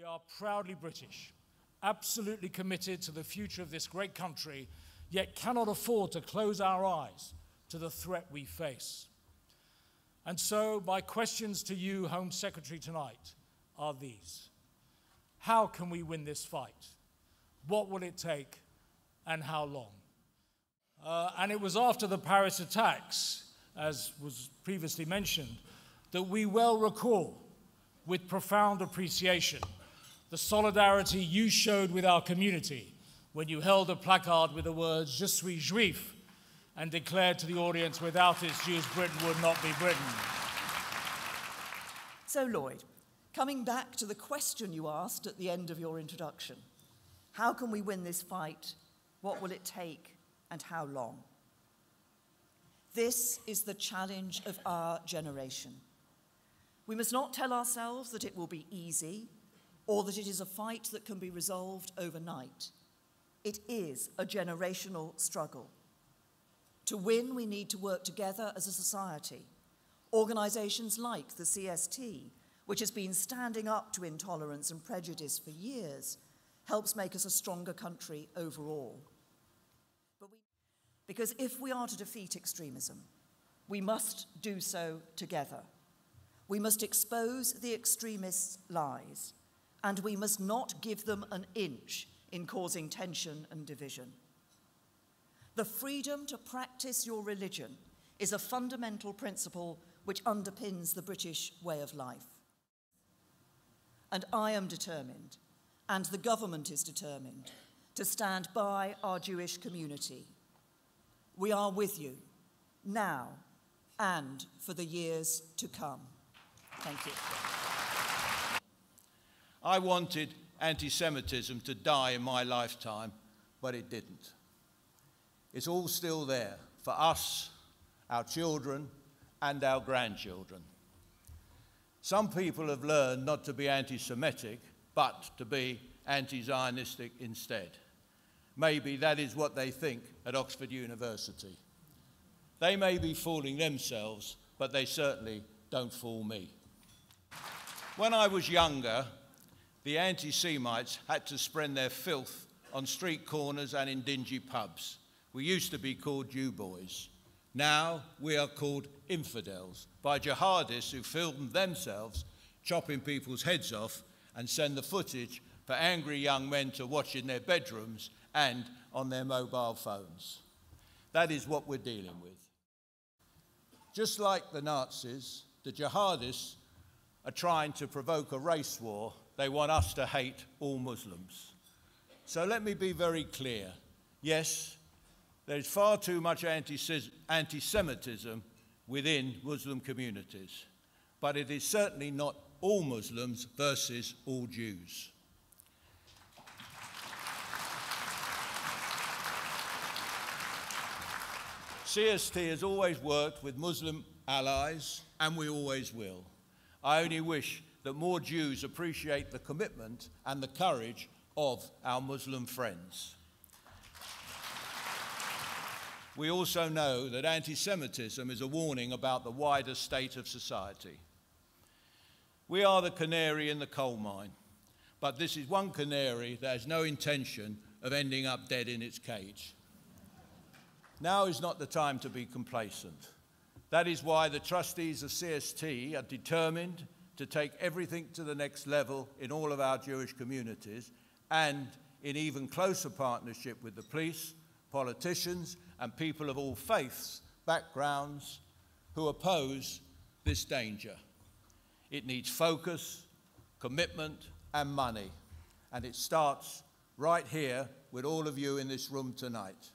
We are proudly British, absolutely committed to the future of this great country, yet cannot afford to close our eyes to the threat we face. And so, my questions to you, Home Secretary, tonight are these. How can we win this fight? What will it take, and how long? And it was after the Paris attacks, as was previously mentioned, that we well recall, with profound appreciation, the solidarity you showed with our community when you held a placard with the words "Je suis juif" and declared to the audience, without its Jews, Britain would not be Britain. So, Lloyd, coming back to the question you asked at the end of your introduction, how can we win this fight? What will it take? And how long? This is the challenge of our generation. We must not tell ourselves that it will be easy or that it is a fight that can be resolved overnight. It is a generational struggle. To win, we need to work together as a society. Organisations like the CST, which has been standing up to intolerance and prejudice for years, helps make us a stronger country overall. Because if we are to defeat extremism, we must do so together. We must expose the extremists' lies, and we must not give them an inch in causing tension and division. The freedom to practice your religion is a fundamental principle which underpins the British way of life. And I am determined, and the government is determined, to stand by our Jewish community. We are with you, now and for the years to come. Thank you. I wanted anti-Semitism to die in my lifetime, but it didn't. It's all still there for us, our children, and our grandchildren. Some people have learned not to be anti-Semitic, but to be anti-Zionistic instead. Maybe that is what they think at Oxford University. They may be fooling themselves, but they certainly don't fool me. When I was younger, the anti-Semites had to spread their filth on street corners and in dingy pubs. We used to be called Jew boys. Now we are called infidels by jihadists who film themselves chopping people's heads off and send the footage for angry young men to watch in their bedrooms and on their mobile phones. That is what we're dealing with. Just like the Nazis, the jihadists are trying to provoke a race war. They want us to hate all Muslims. So let me be very clear. Yes, there's far too much anti-Semitism within Muslim communities, but it is certainly not all Muslims versus all Jews. CST has always worked with Muslim allies, and we always will. I only wish that more Jews appreciate the commitment and the courage of our Muslim friends. We also know that anti-Semitism is a warning about the wider state of society. We are the canary in the coal mine, but this is one canary that has no intention of ending up dead in its cage. Now is not the time to be complacent. That is why the trustees of CST are determined to take everything to the next level in all of our Jewish communities, and in even closer partnership with the police, politicians, and people of all faiths, backgrounds, who oppose this danger. It needs focus, commitment, and money, and it starts right here with all of you in this room tonight.